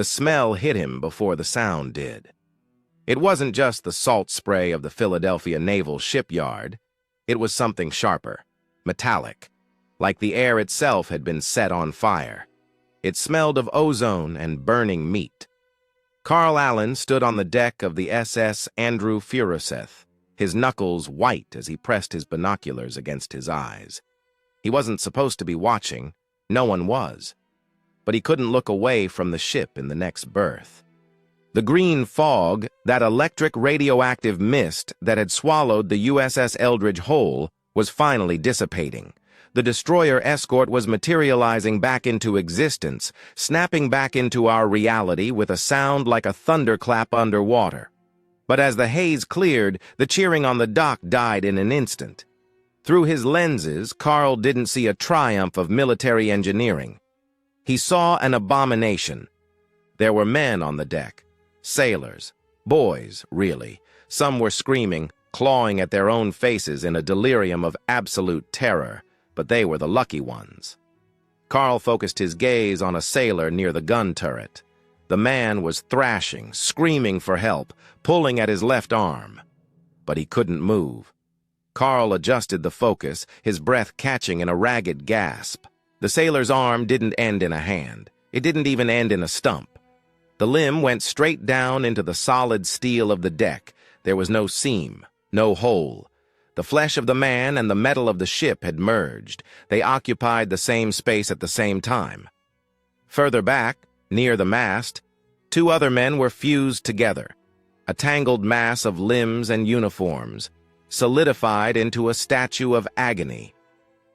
The smell hit him before the sound did. It wasn't just the salt spray of the Philadelphia Naval Shipyard. It was something sharper, metallic, like the air itself had been set on fire. It smelled of ozone and burning meat. Carl Allen stood on the deck of the SS Eldridge, his knuckles white as he pressed his binoculars against his eyes. He wasn't supposed to be watching. No one was. But he couldn't look away from the ship in the next berth. The green fog, that electric radioactive mist that had swallowed the USS Eldridge whole, was finally dissipating. The destroyer escort was materializing back into existence, snapping back into our reality with a sound like a thunderclap underwater. But as the haze cleared, the cheering on the dock died in an instant. Through his lenses, Carl didn't see a triumph of military engineering. He saw an abomination. There were men on the deck. Sailors. Boys, really. Some were screaming, clawing at their own faces in a delirium of absolute terror, but they were the lucky ones. Carl focused his gaze on a sailor near the gun turret. The man was thrashing, screaming for help, pulling at his left arm. But he couldn't move. Carl adjusted the focus, his breath catching in a ragged gasp. The sailor's arm didn't end in a hand. It didn't even end in a stump. The limb went straight down into the solid steel of the deck. There was no seam, no hole. The flesh of the man and the metal of the ship had merged. They occupied the same space at the same time. Further back, near the mast, two other men were fused together, a tangled mass of limbs and uniforms, solidified into a statue of agony.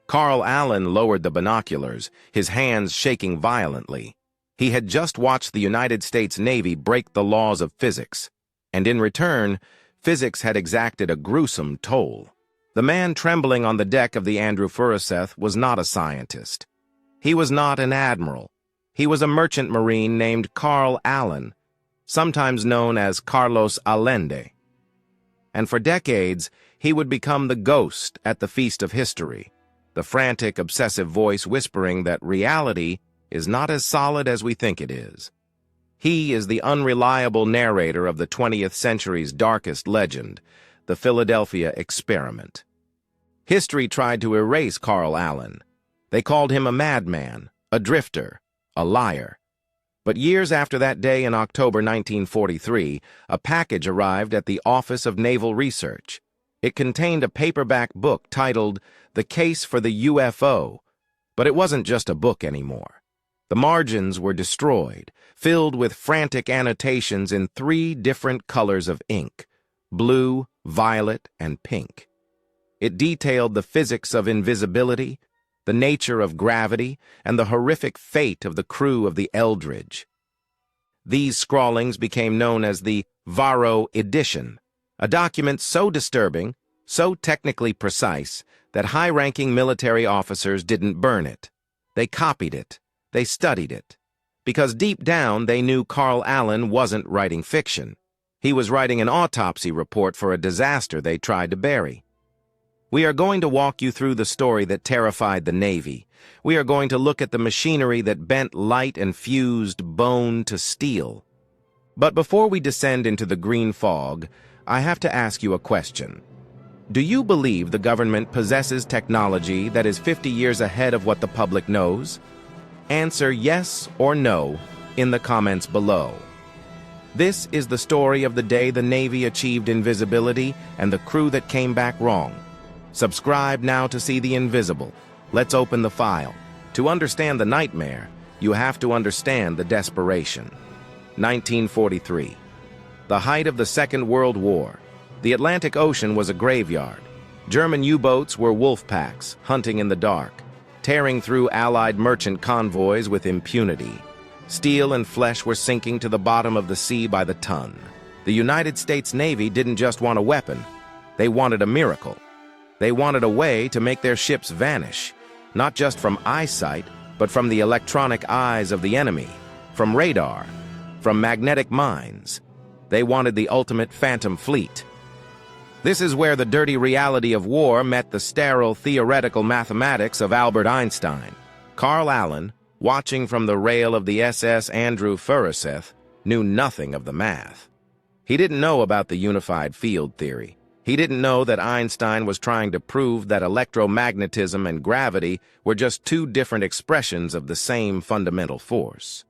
Carl Allen lowered the binoculars, his hands shaking violently. He had just watched the United States Navy break the laws of physics, and in return, physics had exacted a gruesome toll. The man trembling on the deck of the Eldridge was not a scientist. He was not an admiral. He was a merchant marine named Carl Allen, sometimes known as Carlos Allende. And for decades, he would become the ghost at the feast of history, the frantic, obsessive voice whispering that reality is not as solid as we think it is. He is the unreliable narrator of the 20th century's darkest legend, the Philadelphia experiment. History tried to erase Carl Allen. They called him a madman, a drifter, a liar. But years after that day in October 1943, a package arrived at the Office of Naval Research. It contained a paperback book titled The Case for the UFO, but it wasn't just a book anymore. The margins were destroyed, filled with frantic annotations in 3 different colors of ink: blue, violet, and pink. It detailed the physics of invisibility, the nature of gravity, and the horrific fate of the crew of the Eldridge. These scrawlings became known as the Varo Edition, a document so disturbing, so technically precise, that high-ranking military officers didn't burn it. They copied it. They studied it. Because deep down they knew Carl Allen wasn't writing fiction. He was writing an autopsy report for a disaster they tried to bury. We are going to walk you through the story that terrified the Navy. We are going to look at the machinery that bent light and fused bone to steel. But before we descend into the green fog, I have to ask you a question. Do you believe the government possesses technology that is 50 years ahead of what the public knows? Answer yes or no in the comments below. This is the story of the day the Navy achieved invisibility and the crew that came back wrong. Subscribe now to see the invisible. Let's open the file. To understand the nightmare, you have to understand the desperation. 1943. The height of the Second World War. The Atlantic Ocean was a graveyard. German U-boats were wolf packs, hunting in the dark, tearing through Allied merchant convoys with impunity. Steel and flesh were sinking to the bottom of the sea by the ton. The United States Navy didn't just want a weapon. They wanted a miracle. They wanted a way to make their ships vanish, not just from eyesight, but from the electronic eyes of the enemy, from radar, from magnetic mines. They wanted the ultimate phantom fleet. This is where the dirty reality of war met the sterile theoretical mathematics of Albert Einstein. Carl Allen, watching from the rail of the SS Andrew Furuseth, knew nothing of the math. He didn't know about the unified field theory. He didn't know that Einstein was trying to prove that electromagnetism and gravity were just two different expressions of the same fundamental force.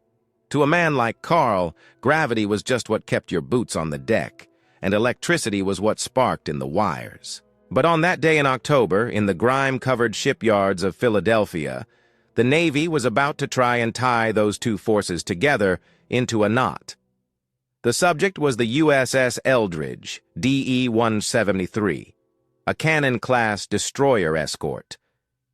To a man like Carl, gravity was just what kept your boots on the deck, and electricity was what sparked in the wires. But on that day in October, in the grime-covered shipyards of Philadelphia, the Navy was about to try and tie those two forces together into a knot. The subject was the USS Eldridge, DE-173, a Cannon-class destroyer escort.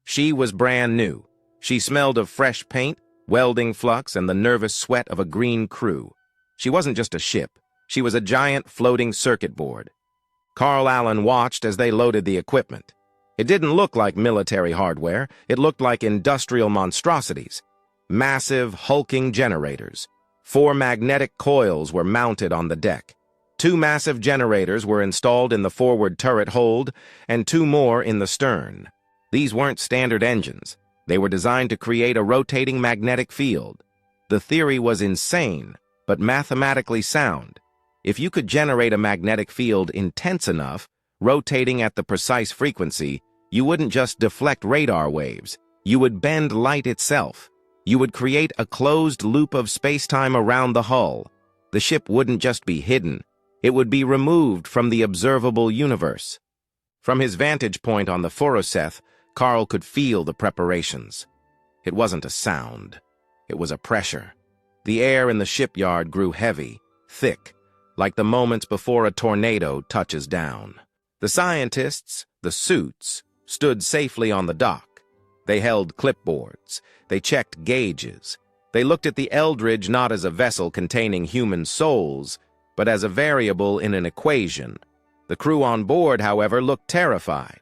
She was brand new. She smelled of fresh paint, welding flux, and the nervous sweat of a green crew. She wasn't just a ship. She was a giant floating circuit board. Carl Allen watched as they loaded the equipment. It didn't look like military hardware. It looked like industrial monstrosities. Massive, hulking generators. 4 magnetic coils were mounted on the deck. 2 massive generators were installed in the forward turret hold, and 2 more in the stern. These weren't standard engines. They were designed to create a rotating magnetic field. The theory was insane, but mathematically sound. If you could generate a magnetic field intense enough, rotating at the precise frequency, you wouldn't just deflect radar waves. You would bend light itself. You would create a closed loop of space-time around the hull. The ship wouldn't just be hidden. It would be removed from the observable universe. From his vantage point on the Furuseth, Carl could feel the preparations. It wasn't a sound. It was a pressure. The air in the shipyard grew heavy, thick, like the moments before a tornado touches down. The scientists, the suits, stood safely on the dock. They held clipboards. They checked gauges. They looked at the Eldridge not as a vessel containing human souls, but as a variable in an equation. The crew on board, however, looked terrified.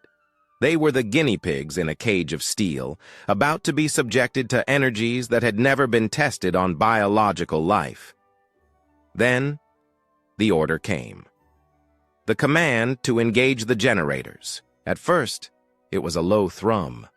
They were the guinea pigs in a cage of steel, about to be subjected to energies that had never been tested on biological life. Then, the order came. The command to engage the generators. At first, it was a low thrum,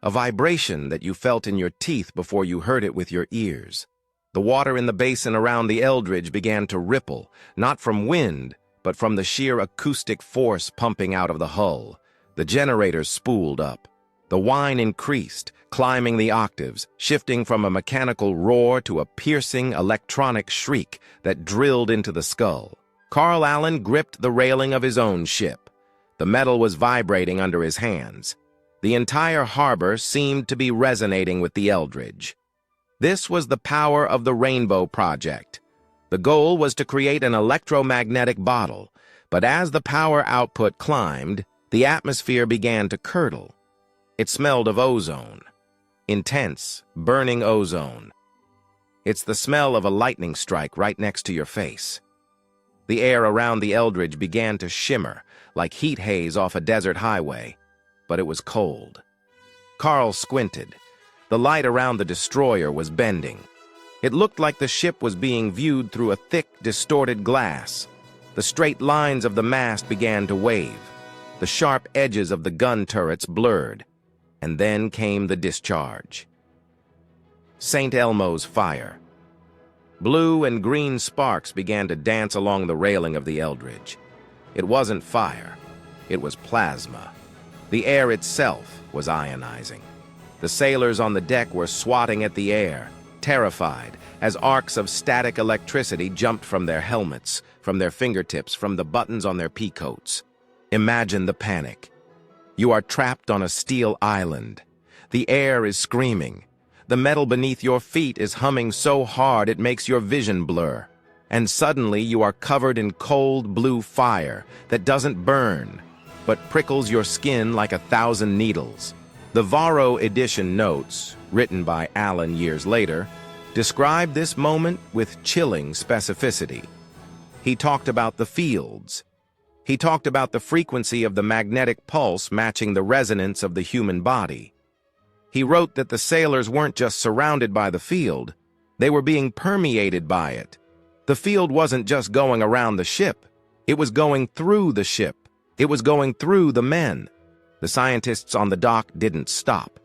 a vibration that you felt in your teeth before you heard it with your ears. The water in the basin around the Eldridge began to ripple, not from wind, but from the sheer acoustic force pumping out of the hull. The generators spooled up. The whine increased, climbing the octaves, shifting from a mechanical roar to a piercing electronic shriek that drilled into the skull. Carl Allen gripped the railing of his own ship. The metal was vibrating under his hands. The entire harbor seemed to be resonating with the Eldridge. This was the power of the Rainbow Project. The goal was to create an electromagnetic bottle, but as the power output climbed, the atmosphere began to curdle. It smelled of ozone. Intense, burning ozone. It's the smell of a lightning strike right next to your face. The air around the Eldridge began to shimmer, like heat haze off a desert highway, but it was cold. Carl squinted. The light around the destroyer was bending. It looked like the ship was being viewed through a thick, distorted glass. The straight lines of the mast began to wave. The sharp edges of the gun turrets blurred. And then came the discharge. St. Elmo's fire. Blue and green sparks began to dance along the railing of the Eldridge. It wasn't fire. It was plasma. The air itself was ionizing. The sailors on the deck were swatting at the air, terrified, as arcs of static electricity jumped from their helmets, from their fingertips, from the buttons on their peacoats. Imagine the panic. You are trapped on a steel island. The air is screaming. The metal beneath your feet is humming so hard it makes your vision blur. And suddenly you are covered in cold blue fire that doesn't burn, but prickles your skin like 1,000 needles. The Varo Edition notes, written by Allen years later, described this moment with chilling specificity. He talked about the fields. He talked about the frequency of the magnetic pulse matching the resonance of the human body. He wrote that the sailors weren't just surrounded by the field, they were being permeated by it. The field wasn't just going around the ship, it was going through the ship. It was going through the men. The scientists on the dock didn't stop.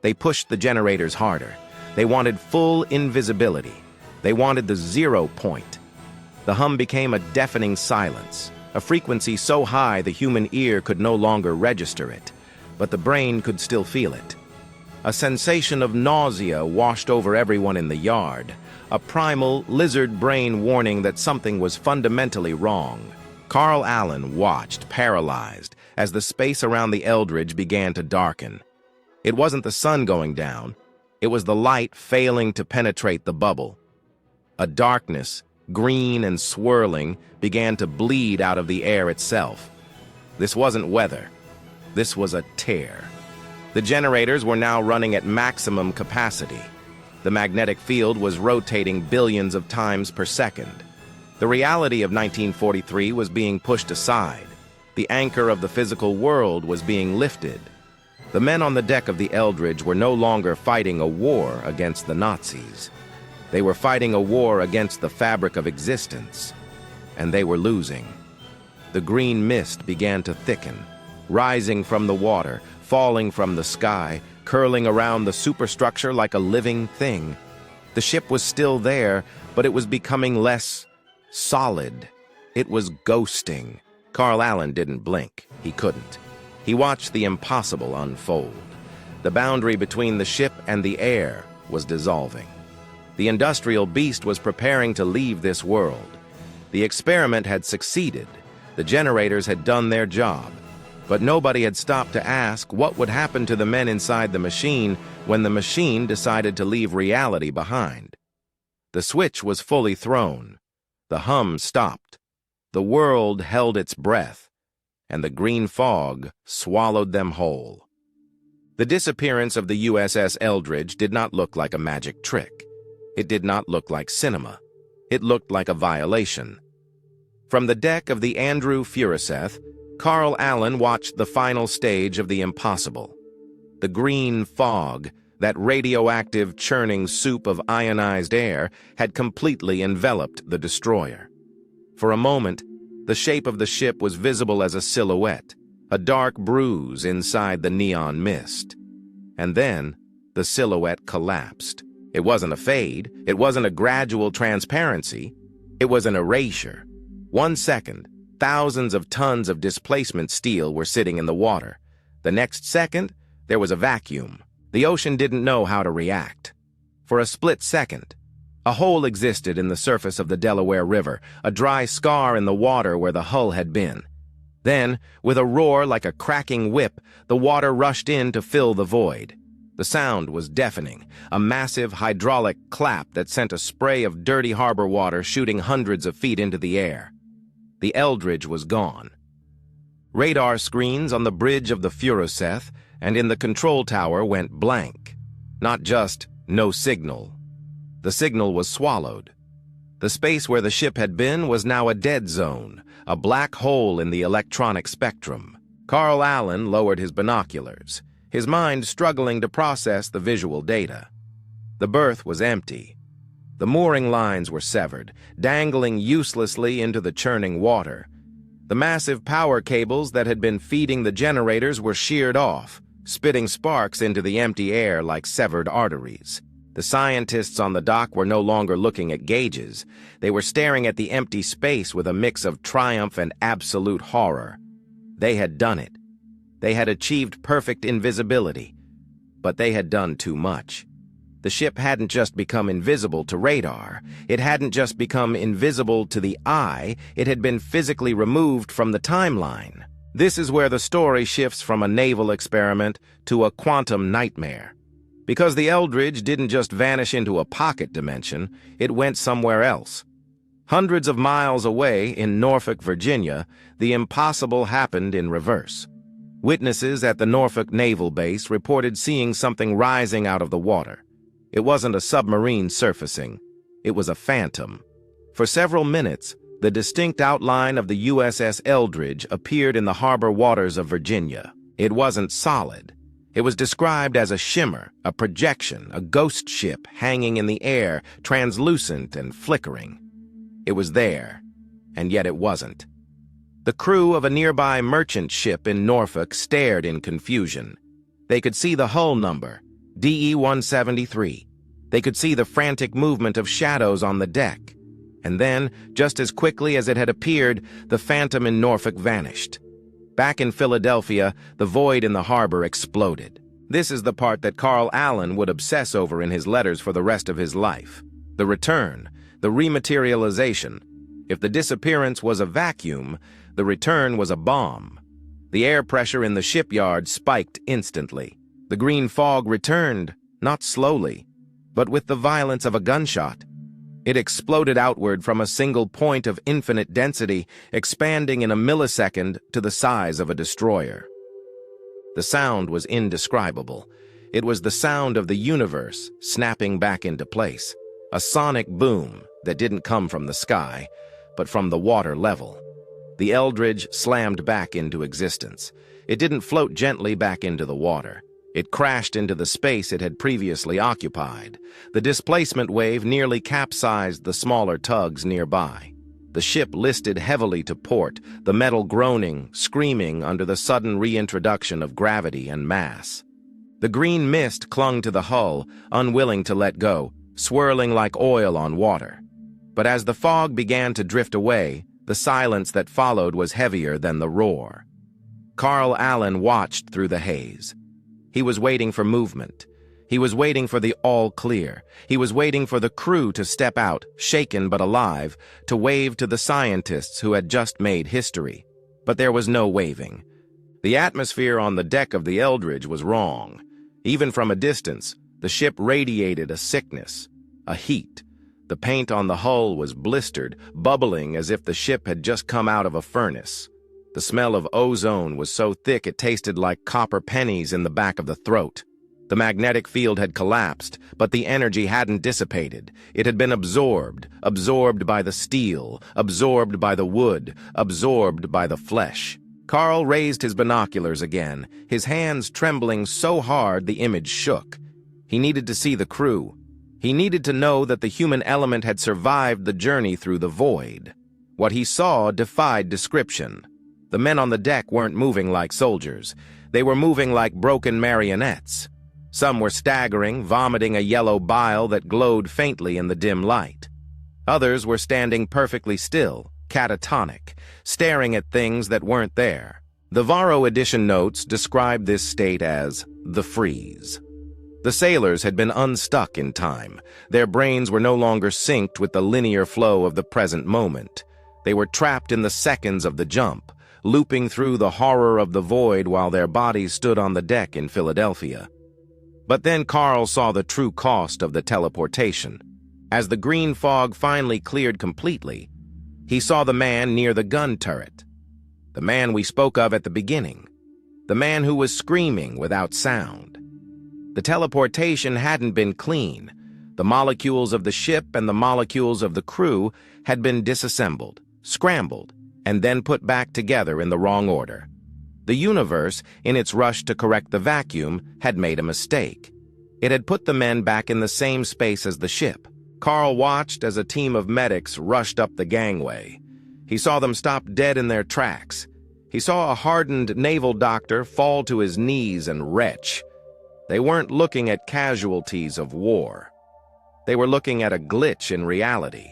They pushed the generators harder. They wanted full invisibility. They wanted the 0 point. The hum became a deafening silence, a frequency so high the human ear could no longer register it, but the brain could still feel it. A sensation of nausea washed over everyone in the yard, a primal, lizard brain warning that something was fundamentally wrong. Carl Allen watched, paralyzed, as the space around the Eldridge began to darken. It wasn't the sun going down. It was the light failing to penetrate the bubble. A darkness, green and swirling, began to bleed out of the air itself. This wasn't weather. This was a tear. The generators were now running at maximum capacity. The magnetic field was rotating billions of times per second. The reality of 1943 was being pushed aside. The anchor of the physical world was being lifted. The men on the deck of the Eldridge were no longer fighting a war against the Nazis. They were fighting a war against the fabric of existence, and they were losing. The green mist began to thicken, rising from the water, falling from the sky, curling around the superstructure like a living thing. The ship was still there, but it was becoming less solid. It was ghosting. Carl Allen didn't blink. He couldn't. He watched the impossible unfold. The boundary between the ship and the air was dissolving. The industrial beast was preparing to leave this world. The experiment had succeeded. The generators had done their job. But nobody had stopped to ask what would happen to the men inside the machine when the machine decided to leave reality behind. The switch was fully thrown. The hum stopped. The world held its breath, and the green fog swallowed them whole. The disappearance of the USS Eldridge did not look like a magic trick. It did not look like cinema. It looked like a violation. From the deck of the Andrew Furuseth, Carl Allen watched the final stage of the impossible. The green fog, that radioactive churning soup of ionized air, had completely enveloped the destroyer. For a moment, the shape of the ship was visible as a silhouette, a dark bruise inside the neon mist. And then, the silhouette collapsed. It wasn't a fade. It wasn't a gradual transparency. It was an erasure. 1 second, thousands of tons of displacement steel were sitting in the water. The next second, there was a vacuum. The ocean didn't know how to react. For a split second, a hole existed in the surface of the Delaware River, a dry scar in the water where the hull had been. Then, with a roar like a cracking whip, the water rushed in to fill the void. The sound was deafening, a massive hydraulic clap that sent a spray of dirty harbor water shooting hundreds of feet into the air. The Eldridge was gone. Radar screens on the bridge of the Furuseth and in the control tower went blank. Not just no signal. The signal was swallowed. The space where the ship had been was now a dead zone, a black hole in the electronic spectrum. Carl Allen lowered his binoculars, his mind struggling to process the visual data. The berth was empty. The mooring lines were severed, dangling uselessly into the churning water. The massive power cables that had been feeding the generators were sheared off, spitting sparks into the empty air like severed arteries. The scientists on the dock were no longer looking at gauges. They were staring at the empty space with a mix of triumph and absolute horror. They had done it. They had achieved perfect invisibility. But they had done too much. The ship hadn't just become invisible to radar. It hadn't just become invisible to the eye. It had been physically removed from the timeline. This is where the story shifts from a naval experiment to a quantum nightmare. Because the Eldridge didn't just vanish into a pocket dimension, it went somewhere else. Hundreds of miles away in Norfolk, Virginia, the impossible happened in reverse. Witnesses at the Norfolk Naval Base reported seeing something rising out of the water. It wasn't a submarine surfacing. It was a phantom. For several minutes, the distinct outline of the USS Eldridge appeared in the harbor waters of Virginia. It wasn't solid. It was described as a shimmer, a projection, a ghost ship hanging in the air, translucent and flickering. It was there, and yet it wasn't. The crew of a nearby merchant ship in Norfolk stared in confusion. They could see the hull number, DE-173. They could see the frantic movement of shadows on the deck. And then, just as quickly as it had appeared, the Phantom in Norfolk vanished. Back in Philadelphia, the void in the harbor exploded. This is the part that Carl Allen would obsess over in his letters for the rest of his life. The return, the rematerialization. If the disappearance was a vacuum, the return was a bomb. The air pressure in the shipyard spiked instantly. The green fog returned, not slowly, but with the violence of a gunshot. It exploded outward from a single point of infinite density, expanding in a millisecond to the size of a destroyer. The sound was indescribable. It was the sound of the universe snapping back into place. A sonic boom that didn't come from the sky, but from the water level. The Eldridge slammed back into existence. It didn't float gently back into the water. It crashed into the space it had previously occupied. The displacement wave nearly capsized the smaller tugs nearby. The ship listed heavily to port, the metal groaning, screaming under the sudden reintroduction of gravity and mass. The green mist clung to the hull, unwilling to let go, swirling like oil on water. But as the fog began to drift away, the silence that followed was heavier than the roar. Carl Allen watched through the haze. He was waiting for movement. He was waiting for the all clear. He was waiting for the crew to step out, shaken but alive, to wave to the scientists who had just made history. But there was no waving. The atmosphere on the deck of the Eldridge was wrong. Even from a distance, the ship radiated a sickness, a heat. The paint on the hull was blistered, bubbling as if the ship had just come out of a furnace. The smell of ozone was so thick it tasted like copper pennies in the back of the throat. The magnetic field had collapsed, but the energy hadn't dissipated. It had been absorbed by the steel, absorbed by the wood, absorbed by the flesh. Carl raised his binoculars again, his hands trembling so hard the image shook. He needed to see the crew. He needed to know that the human element had survived the journey through the void. What he saw defied description. The men on the deck weren't moving like soldiers. They were moving like broken marionettes. Some were staggering, vomiting a yellow bile that glowed faintly in the dim light. Others were standing perfectly still, catatonic, staring at things that weren't there. The Varo Edition notes described this state as the freeze. The sailors had been unstuck in time. Their brains were no longer synced with the linear flow of the present moment. They were trapped in the seconds of the jump, looping through the horror of the void while their bodies stood on the deck in Philadelphia. But then Carl saw the true cost of the teleportation. As the green fog finally cleared completely, he saw the man near the gun turret. The man we spoke of at the beginning. The man who was screaming without sound. The teleportation hadn't been clean. The molecules of the ship and the molecules of the crew had been disassembled, scrambled, and then put back together in the wrong order. The universe, in its rush to correct the vacuum, had made a mistake. It had put the men back in the same space as the ship. Carl watched as a team of medics rushed up the gangway. He saw them stop dead in their tracks. He saw a hardened naval doctor fall to his knees and retch. They weren't looking at casualties of war. They were looking at a glitch in reality.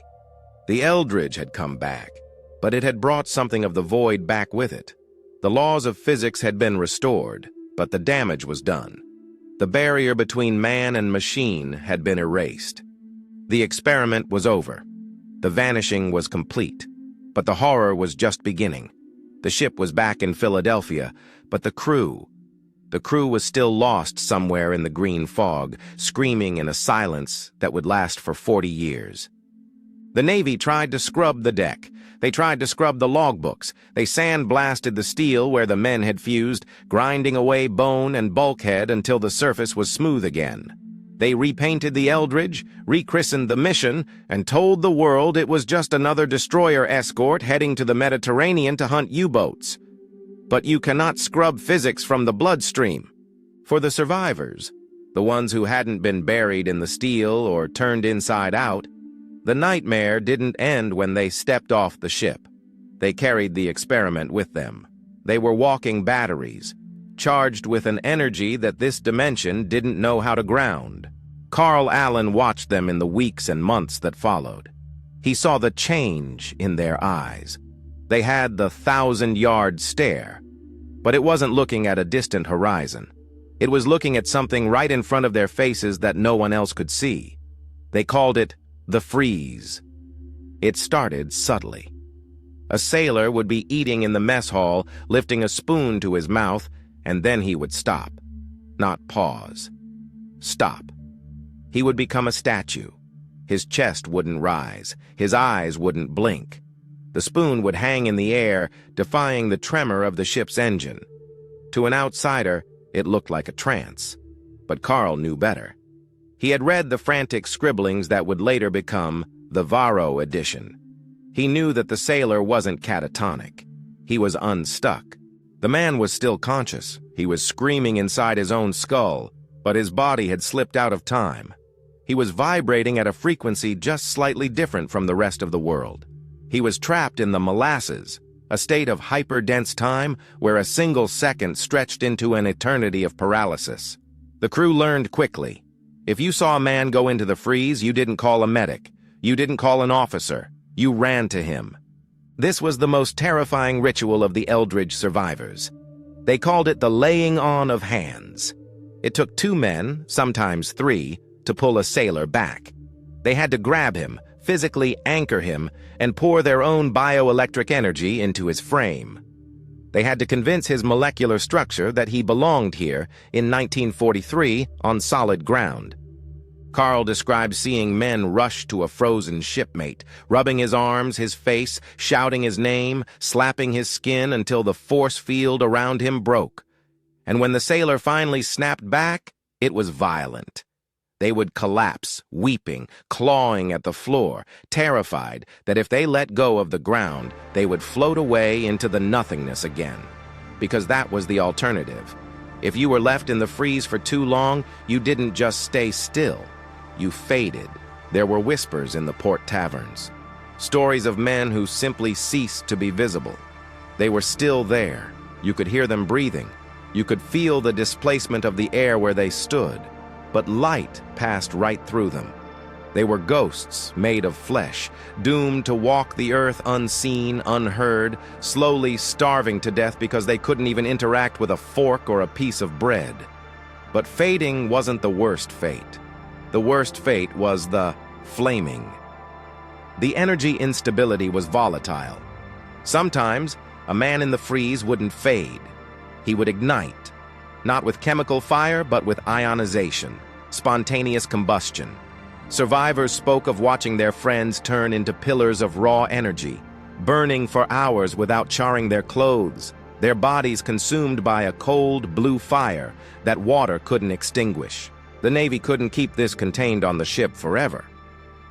The Eldridge had come back, but it had brought something of the void back with it. The laws of physics had been restored, but the damage was done. The barrier between man and machine had been erased. The experiment was over. The vanishing was complete, but the horror was just beginning. The ship was back in Philadelphia, but the crew was still lost somewhere in the green fog, screaming in a silence that would last for 40 years. The Navy tried to scrub the deck. They tried to scrub the logbooks. They sandblasted the steel where the men had fused, grinding away bone and bulkhead until the surface was smooth again. They repainted the Eldridge, rechristened the mission, and told the world it was just another destroyer escort heading to the Mediterranean to hunt U-boats. But you cannot scrub physics from the bloodstream. For the survivors, the ones who hadn't been buried in the steel or turned inside out, the nightmare didn't end when they stepped off the ship. They carried the experiment with them. They were walking batteries, charged with an energy that this dimension didn't know how to ground. Carl Allen watched them in the weeks and months that followed. He saw the change in their eyes. They had the 1,000-yard stare, but it wasn't looking at a distant horizon. It was looking at something right in front of their faces that no one else could see. They called it the freeze. It started subtly. A sailor would be eating in the mess hall, lifting a spoon to his mouth, and then he would stop. Not pause. Stop. He would become a statue. His chest wouldn't rise. His eyes wouldn't blink. The spoon would hang in the air, defying the tremor of the ship's engine. To an outsider, it looked like a trance. But Carl knew better. He had read the frantic scribblings that would later become the Varo Edition. He knew that the sailor wasn't catatonic. He was unstuck. The man was still conscious. He was screaming inside his own skull, but his body had slipped out of time. He was vibrating at a frequency just slightly different from the rest of the world. He was trapped in the molasses, a state of hyper-dense time where a single second stretched into an eternity of paralysis. The crew learned quickly. If you saw a man go into the freeze, you didn't call a medic. You didn't call an officer. You ran to him. This was the most terrifying ritual of the Eldridge survivors. They called it the laying on of hands. It took 2 men, sometimes 3, to pull a sailor back. They had to grab him, physically anchor him, and pour their own bioelectric energy into his frame. They had to convince his molecular structure that he belonged here in 1943 on solid ground. Carl described seeing men rush to a frozen shipmate, rubbing his arms, his face, shouting his name, slapping his skin until the force field around him broke. And when the sailor finally snapped back, it was violent. They would collapse, weeping, clawing at the floor, terrified that if they let go of the ground, they would float away into the nothingness again. Because that was the alternative. If you were left in the freeze for too long, you didn't just stay still. You faded. There were whispers in the port taverns. Stories of men who simply ceased to be visible. They were still there. You could hear them breathing. You could feel the displacement of the air where they stood. But light passed right through them. They were ghosts made of flesh, doomed to walk the earth unseen, unheard, slowly starving to death because they couldn't even interact with a fork or a piece of bread. But fading wasn't the worst fate. The worst fate was the flaming. The energy instability was volatile. Sometimes, a man in the freeze wouldn't fade. He would ignite, not with chemical fire, but with ionization, spontaneous combustion. Survivors spoke of watching their friends turn into pillars of raw energy, burning for hours without charring their clothes, their bodies consumed by a cold blue fire that water couldn't extinguish. The Navy couldn't keep this contained on the ship forever.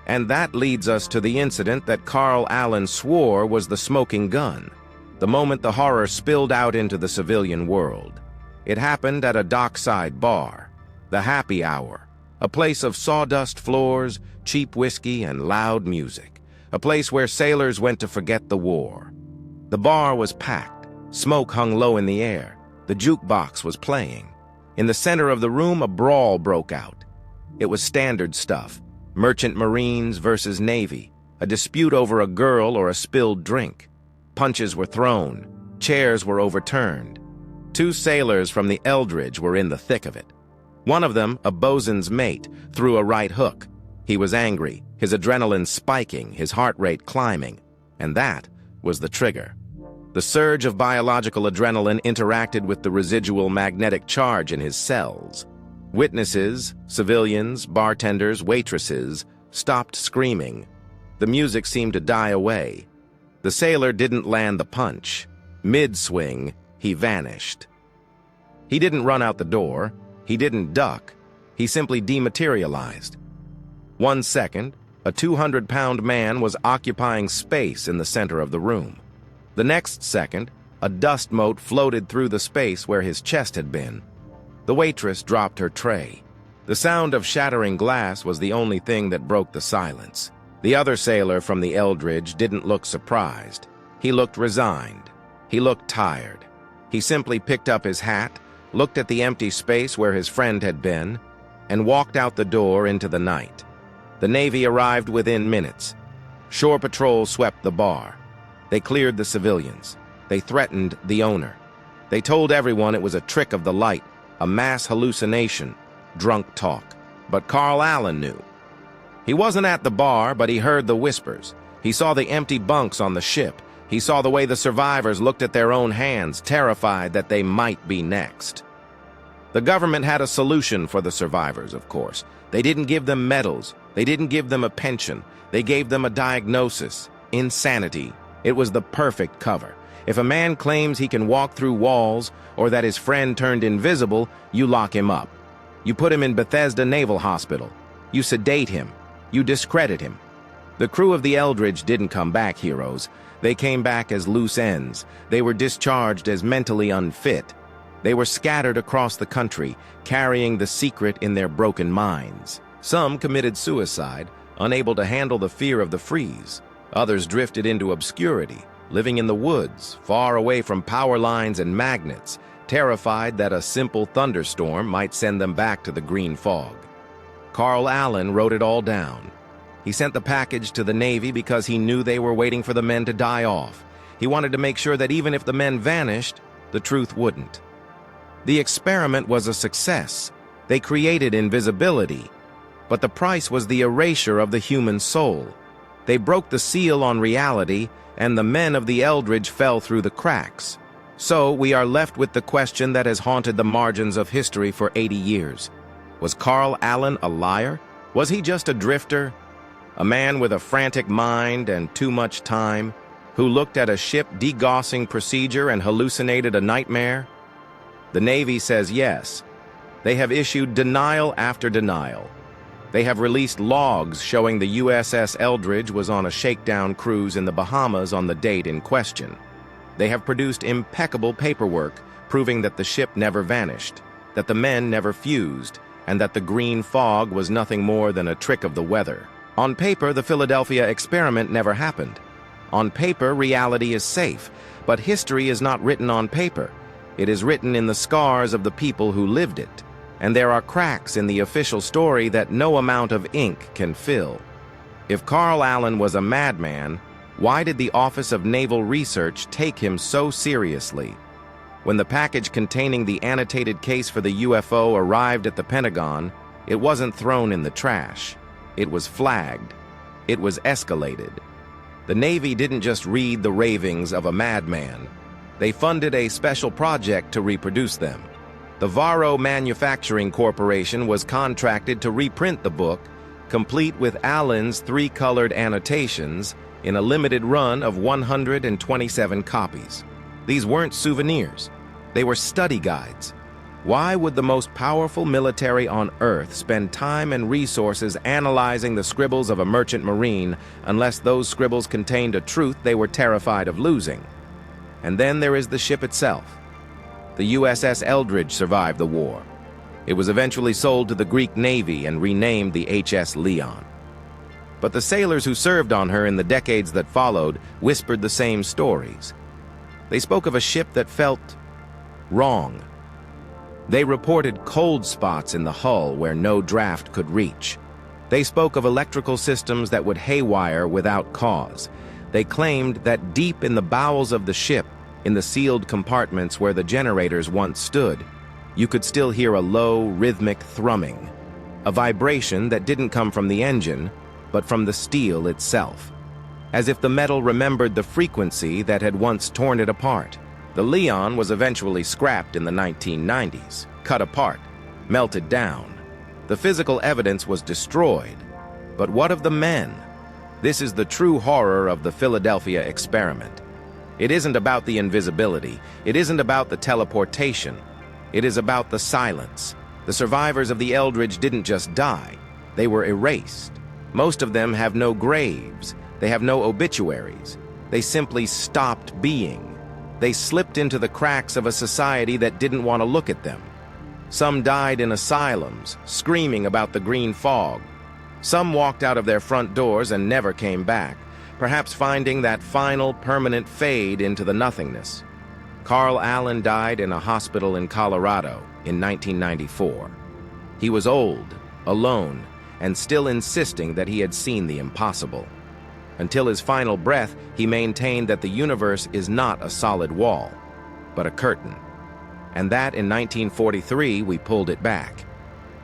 And that leads us to the incident that Carl Allen swore was the smoking gun, the moment the horror spilled out into the civilian world. It happened at a dockside bar, the Happy Hour, a place of sawdust floors, cheap whiskey, and loud music, a place where sailors went to forget the war. The bar was packed, smoke hung low in the air, the jukebox was playing. In the center of the room, a brawl broke out. It was standard stuff, merchant marines versus Navy, a dispute over a girl or a spilled drink. Punches were thrown, chairs were overturned. 2 sailors from the Eldridge were in the thick of it. One of them, a bosun's mate, threw a right hook. He was angry, his adrenaline spiking, his heart rate climbing, and that was the trigger. The surge of biological adrenaline interacted with the residual magnetic charge in his cells. Witnesses, civilians, bartenders, waitresses, stopped screaming. The music seemed to die away. The sailor didn't land the punch. Mid-swing, he vanished. He didn't run out the door. He didn't duck. He simply dematerialized. 1 second, a 200-pound man was occupying space in the center of the room. The next second, a dust mote floated through the space where his chest had been. The waitress dropped her tray. The sound of shattering glass was the only thing that broke the silence. The other sailor from the Eldridge didn't look surprised. He looked resigned. He looked tired. He simply picked up his hat, looked at the empty space where his friend had been, and walked out the door into the night. The Navy arrived within minutes. Shore Patrol swept the bar. They cleared the civilians. They threatened the owner. They told everyone it was a trick of the light, a mass hallucination, drunk talk. But Carl Allen knew. He wasn't at the bar, but he heard the whispers. He saw the empty bunks on the ship. He saw the way the survivors looked at their own hands, terrified that they might be next. The government had a solution for the survivors, of course. They didn't give them medals. They didn't give them a pension. They gave them a diagnosis: insanity. It was the perfect cover. If a man claims he can walk through walls or that his friend turned invisible, you lock him up. You put him in Bethesda Naval Hospital. You sedate him. You discredit him. The crew of the Eldridge didn't come back heroes. They came back as loose ends. They were discharged as mentally unfit. They were scattered across the country, carrying the secret in their broken minds. Some committed suicide, unable to handle the fear of the freeze. Others drifted into obscurity, living in the woods, far away from power lines and magnets, terrified that a simple thunderstorm might send them back to the green fog. Carl Allen wrote it all down. He sent the package to the Navy because he knew they were waiting for the men to die off. He wanted to make sure that even if the men vanished, the truth wouldn't. The experiment was a success. They created invisibility, but the price was the erasure of the human soul. They broke the seal on reality, and the men of the Eldridge fell through the cracks. So we are left with the question that has haunted the margins of history for 80 years. Was Carl Allen a liar? Was he just a drifter? A man with a frantic mind and too much time, who looked at a ship degaussing procedure and hallucinated a nightmare? The Navy says yes. They have issued denial after denial. They have released logs showing the USS Eldridge was on a shakedown cruise in the Bahamas on the date in question. They have produced impeccable paperwork proving that the ship never vanished, that the men never fused, and that the green fog was nothing more than a trick of the weather. On paper, the Philadelphia experiment never happened. On paper, reality is safe, but history is not written on paper. It is written in the scars of the people who lived it, and there are cracks in the official story that no amount of ink can fill. If Carl Allen was a madman, why did the Office of Naval Research take him so seriously? When the package containing the annotated case for the UFO arrived at the Pentagon, it wasn't thrown in the trash. It was flagged. It was escalated. The Navy didn't just read the ravings of a madman. They funded a special project to reproduce them. The Varo Manufacturing Corporation was contracted to reprint the book, complete with Allen's 3-colored annotations, in a limited run of 127 copies. These weren't souvenirs. They were study guides. Why would the most powerful military on Earth spend time and resources analyzing the scribbles of a merchant marine unless those scribbles contained a truth they were terrified of losing? And then there is the ship itself. The USS Eldridge survived the war. It was eventually sold to the Greek Navy and renamed the HS Leon. But the sailors who served on her in the decades that followed whispered the same stories. They spoke of a ship that felt wrong. They reported cold spots in the hull where no draft could reach. They spoke of electrical systems that would haywire without cause. They claimed that deep in the bowels of the ship, in the sealed compartments where the generators once stood, you could still hear a low, rhythmic thrumming, a vibration that didn't come from the engine, but from the steel itself, as if the metal remembered the frequency that had once torn it apart. The Leon was eventually scrapped in the 1990s, cut apart, melted down. The physical evidence was destroyed. But what of the men? This is the true horror of the Philadelphia experiment. It isn't about the invisibility. It isn't about the teleportation. It is about the silence. The survivors of the Eldridge didn't just die. They were erased. Most of them have no graves. They have no obituaries. They simply stopped being. They slipped into the cracks of a society that didn't want to look at them. Some died in asylums, screaming about the green fog. Some walked out of their front doors and never came back, perhaps finding that final permanent fade into the nothingness. Carl Allen died in a hospital in Colorado in 1994. He was old, alone, and still insisting that he had seen the impossible. Until his final breath, he maintained that the universe is not a solid wall, but a curtain. And that in 1943, we pulled it back.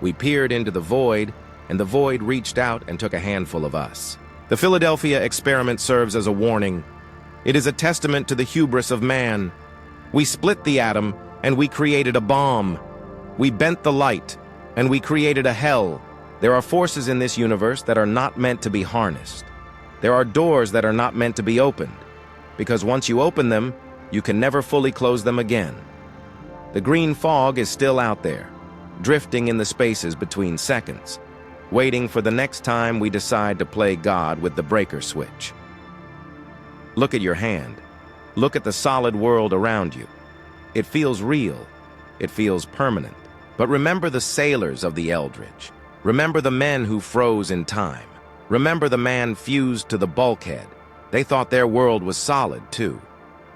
We peered into the void, and the void reached out and took a handful of us. The Philadelphia experiment serves as a warning. It is a testament to the hubris of man. We split the atom, and we created a bomb. We bent the light, and we created a hell. There are forces in this universe that are not meant to be harnessed. There are doors that are not meant to be opened, because once you open them, you can never fully close them again. The green fog is still out there, drifting in the spaces between seconds, waiting for the next time we decide to play God with the breaker switch. Look at your hand. Look at the solid world around you. It feels real. It feels permanent. But remember the sailors of the Eldridge. Remember the men who froze in time. Remember the man fused to the bulkhead. They thought their world was solid, too.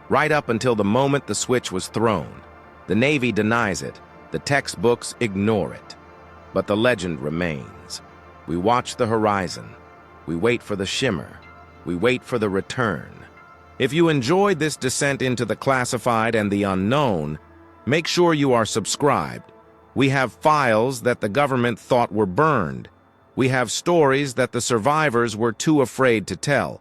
Right up until the moment the switch was thrown. The Navy denies it. The textbooks ignore it. But the legend remains. We watch the horizon. We wait for the shimmer. We wait for the return. If you enjoyed this descent into the classified and the unknown, make sure you are subscribed. We have files that the government thought were burned. We have stories that the survivors were too afraid to tell.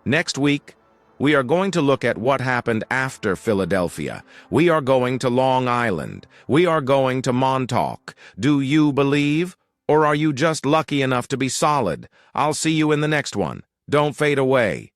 Next week, we are going to look at what happened after Philadelphia. We are going to Long Island. We are going to Montauk. Do you believe? Or are you just lucky enough to be solid? I'll see you in the next one. Don't fade away.